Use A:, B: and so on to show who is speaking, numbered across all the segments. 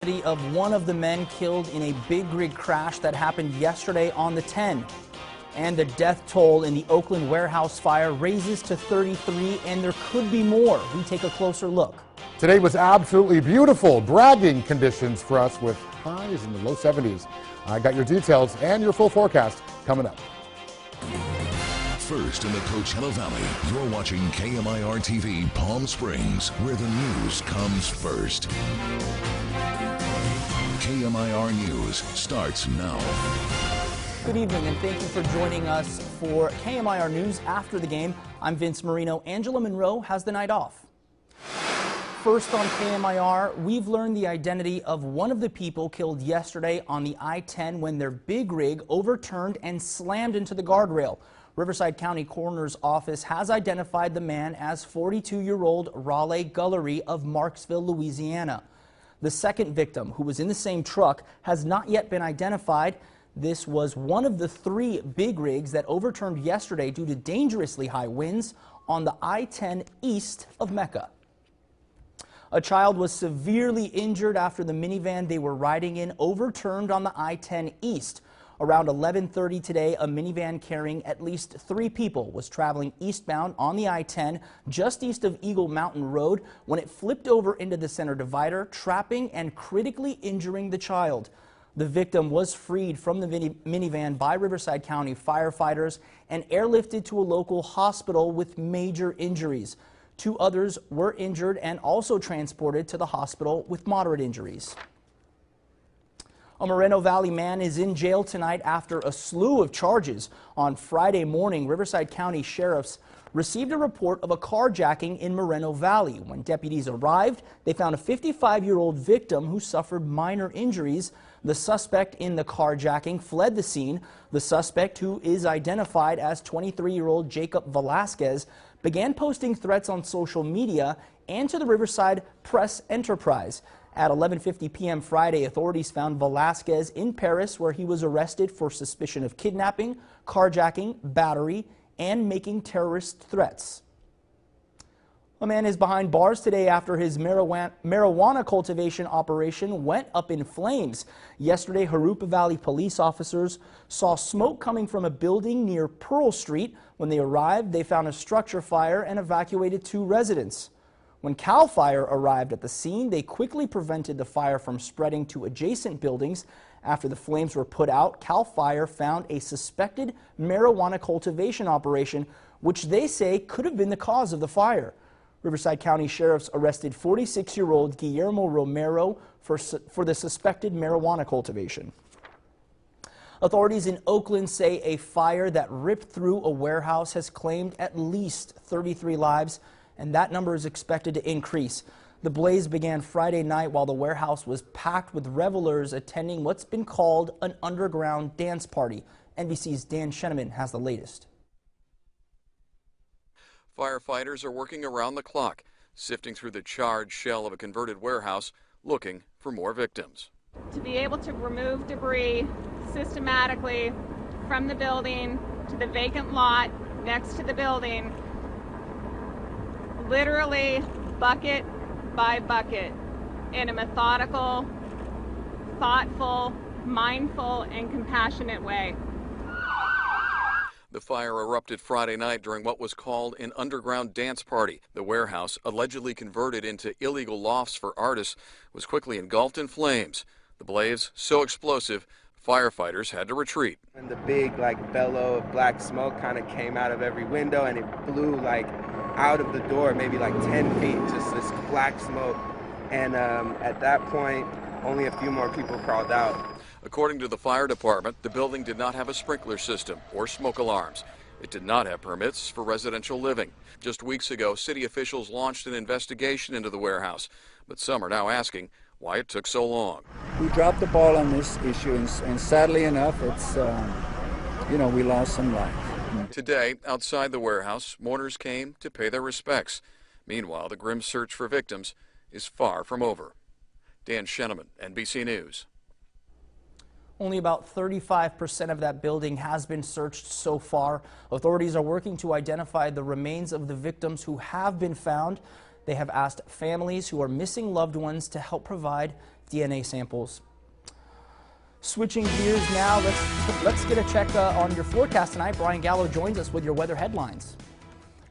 A: Of one of the men killed in a big rig crash that happened yesterday on the 10. And the death toll in the Oakland warehouse fire raises to 33, and there could be more. We take a closer look.
B: Today was absolutely beautiful, bragging conditions for us with highs in the low 70s. I got your details and your full forecast coming up.
C: First in the Coachella Valley, you're watching KMIR-TV Palm Springs, where the news comes first. KMIR News starts now.
A: Good evening and thank you for joining us for KMIR News after the game. I'm Vince Marino. Angela Monroe has the night off. First on KMIR, we've learned the identity of one of the people killed yesterday on the I-10 when their big rig overturned and slammed into the guardrail. Riverside County Coroner's Office has identified the man as 42-year-old Raleigh Gullery of Marksville, Louisiana. The second victim, who was in the same truck, has not yet been identified. This was one of the three big rigs that overturned yesterday due to dangerously high winds on the I-10 east of Mecca. A child was severely injured after the minivan they were riding in overturned on the I-10 east. Around 11:30 today, a minivan carrying at least 3 people was traveling eastbound on the I-10 just east of Eagle Mountain Road when it flipped over into the center divider, trapping and critically injuring the child. The victim was freed from the minivan by Riverside County firefighters and airlifted to a local hospital with major injuries. 2 others were injured and also transported to the hospital with moderate injuries. A Moreno Valley man is in jail tonight after a slew of charges. On Friday morning, Riverside County sheriffs received a report of a carjacking in Moreno Valley. When deputies arrived, they found a 55-year-old victim who suffered minor injuries. The suspect in the carjacking fled the scene. The suspect, who is identified as 23-year-old Jacob Velasquez, began posting threats on social media and to the Riverside Press Enterprise. At 11:50 p.m. Friday, authorities found Velasquez in Paris, where he was arrested for suspicion of kidnapping, carjacking, battery, and making terrorist threats. A man is behind bars today after his marijuana cultivation operation went up in flames. Yesterday, Jurupa Valley police officers saw smoke coming from a building near Pearl Street. When they arrived, they found a structure fire and evacuated 2 residents. When CAL FIRE arrived at the scene, they quickly prevented the fire from spreading to adjacent buildings. After the flames were put out, CAL FIRE found a suspected marijuana cultivation operation, which they say could have been the cause of the fire. Riverside County sheriffs arrested 46-year-old Guillermo Romero for the suspected marijuana cultivation. Authorities in Oakland say a fire that ripped through a warehouse has claimed at least 33 lives, and that number is expected to increase. The blaze began Friday night while the warehouse was packed with revelers attending what's been called an underground dance party. NBC's Dan Sheneman has the latest.
D: Firefighters are working around the clock, sifting through the charred shell of a converted warehouse, looking for more victims.
E: To be able to remove debris systematically from the building to the vacant lot next to the building, literally bucket by bucket, in a methodical, thoughtful, mindful, and compassionate way.
D: The fire erupted Friday night during what was called an underground dance party. The warehouse, allegedly converted into illegal lofts for artists, was quickly engulfed in flames. The blaze, so explosive, firefighters had to retreat.
F: And the big bellow of black smoke kind of came out of every window, and it blew out of the door maybe 10 feet, just this black smoke. And at that point, only a few more people crawled out.
D: According to the fire department, the building did not have a sprinkler system or smoke alarms. It did not have permits for residential living. Just weeks ago, city officials launched an investigation into the warehouse, but some are now asking why it took so long.
G: We dropped the ball on this issue, and sadly enough, it's, we lost some life.
D: Today, outside the warehouse, mourners came to pay their respects. Meanwhile, the grim search for victims is far from over. Dan Sheneman, NBC News.
A: Only about 35% of that building has been searched so far. Authorities are working to identify the remains of the victims who have been found. They have asked families who are missing loved ones to help provide DNA samples. Switching gears now, let's get a check on your forecast tonight. Brian Gallo joins us with your weather headlines.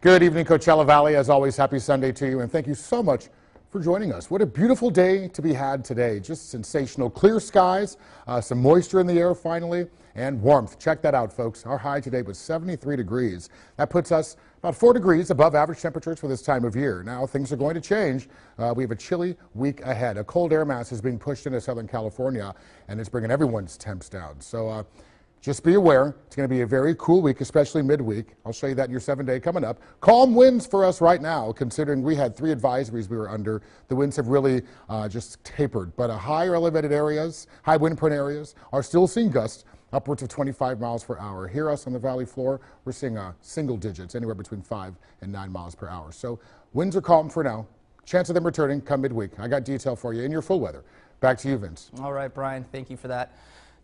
A: Good evening, Coachella Valley. As always, happy Sunday to you, and thank you so much for joining us. What a beautiful day to be had today. Just sensational. Clear skies, some moisture in the air finally, and warmth. Check that out, folks. Our high today was 73 degrees. That puts us about 4 degrees above average temperatures for this time of year. Now things are going to change. We have a chilly week ahead. A cold air mass is being pushed into Southern California, and it's bringing everyone's temps down. So just be aware, it's going to be a very cool week, especially midweek. I'll show you that in your 7-day coming up. Calm winds for us right now, considering we had 3 advisories we were under. The winds have really just tapered, but higher elevated areas, high wind prone areas are still seeing gusts upwards of 25 miles per hour. Here us on the valley floor, we're seeing single digits, anywhere between 5 and 9 miles per hour. So winds are calm for now. Chance of them returning come midweek. I got detail for you in your full weather. Back to you, Vince. All right, Brian, thank you for that.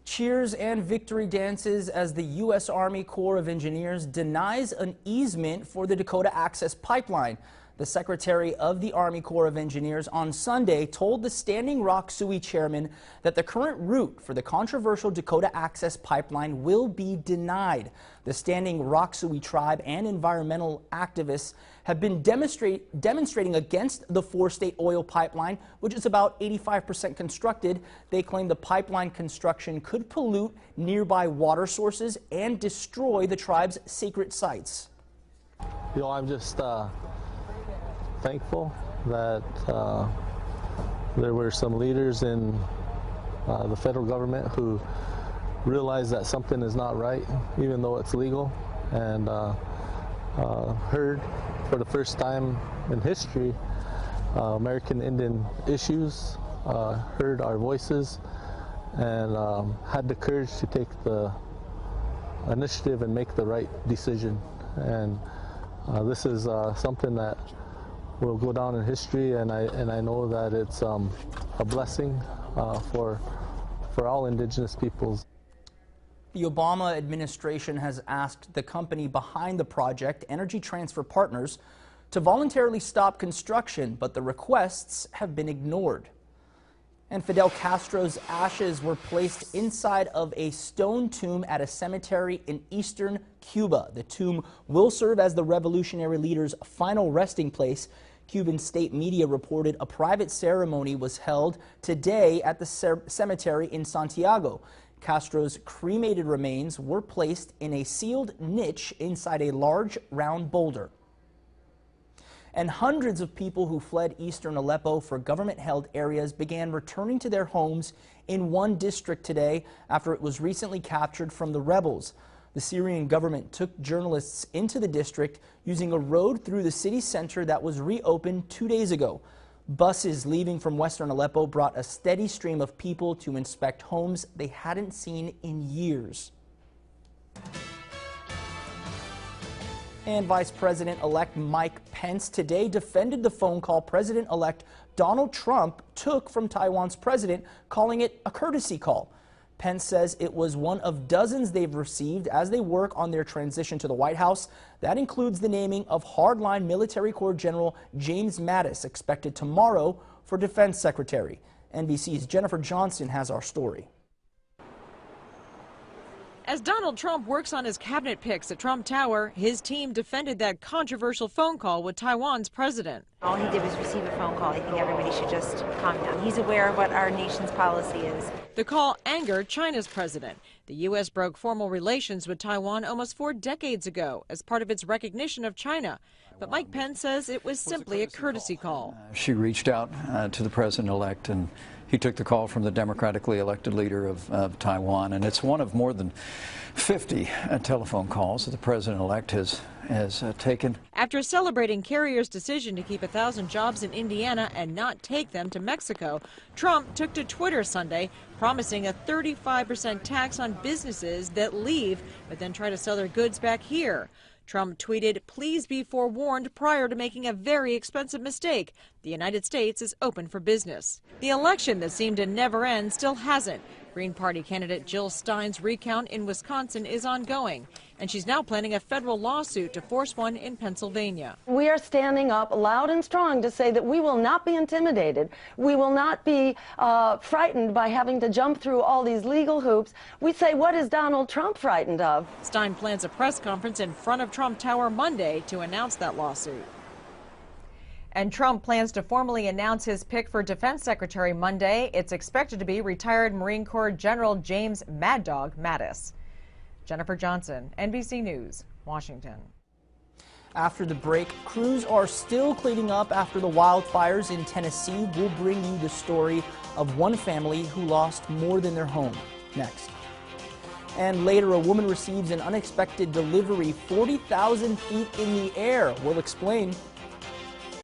A: Cheers and victory dances as the U.S. Army Corps of Engineers denies an easement for the Dakota Access Pipeline. The Secretary of the Army Corps of Engineers on Sunday told the Standing Rock Sioux chairman that the current route for the controversial Dakota Access Pipeline will be denied. The Standing Rock Sioux tribe and environmental activists have been demonstrating against the 4-state oil pipeline, which is about 85% constructed. They claim the pipeline construction could pollute nearby water sources and destroy the tribe's sacred sites.
H: I'm just thankful that there were some leaders in the federal government who realized that something is not right, even though it's legal, and heard for the first time in history American Indian issues, heard our voices, and had the courage to take the initiative and make the right decision. And this is something that will go down in history, and I know that it's a blessing for all indigenous peoples.
A: The Obama administration has asked the company behind the project, Energy Transfer Partners, to voluntarily stop construction, but the requests have been ignored. And Fidel Castro's ashes were placed inside of a stone tomb at a cemetery in eastern Cuba. The tomb will serve as the revolutionary leader's final resting place. Cuban state media reported a private ceremony was held today at the cemetery in Santiago. Castro's cremated remains were placed in a sealed niche inside a large round boulder. And hundreds of people who fled eastern Aleppo for government-held areas began returning to their homes in one district today after it was recently captured from the rebels. The Syrian government took journalists into the district using a road through the city center that was reopened 2 days ago. Buses leaving from western Aleppo brought a steady stream of people to inspect homes they hadn't seen in years. And Vice President-elect Mike Pence today defended the phone call President-elect Donald Trump took from Taiwan's president, calling it a courtesy call. Pence says it was one of dozens they've received as they work on their transition to the White House. That includes the naming of hardline Military Corps General James Mattis, expected tomorrow for Defense Secretary. NBC's Jennifer Johnson has our story.
I: As Donald Trump works on his cabinet picks at Trump Tower, his team defended that controversial phone call with Taiwan's president.
J: All he did was receive a phone call. I think everybody should just calm down. He's aware of what our nation's policy is.
I: The call angered China's president. The U.S. broke formal relations with Taiwan almost 4 decades ago as part of its recognition of China. But Mike Pence says it was simply a courtesy call.
K: She reached out to the president-elect, and he took the call from the democratically elected leader of Taiwan. And it's one of more than 50 telephone calls that the president-elect has taken.
I: After celebrating Carrier's decision to keep 1,000 jobs in Indiana and not take them to Mexico, Trump took to Twitter Sunday, promising a 35% tax on businesses that leave but then try to sell their goods back here. Trump tweeted, "Please be forewarned prior to making a very expensive mistake. The United States is open for business." The election that seemed to never end still hasn't. Green Party candidate Jill Stein's recount in Wisconsin is ongoing, and she's now planning a federal lawsuit to force one in Pennsylvania.
L: We are standing up loud and strong to say that we will not be intimidated. We will not be frightened by having to jump through all these legal hoops. We say, what is Donald Trump frightened of?
I: Stein plans a press conference in front of Trump Tower Monday to announce that lawsuit. And Trump plans to formally announce his pick for Defense Secretary Monday. It's expected to be retired Marine Corps General James Mad Dog Mattis. Jennifer Johnson, NBC News, Washington.
A: After the break, crews are still cleaning up after the wildfires in Tennessee. We'll bring you the story of one family who lost more than their home. Next. And later, a woman receives an unexpected delivery 40,000 feet in the air. We'll explain.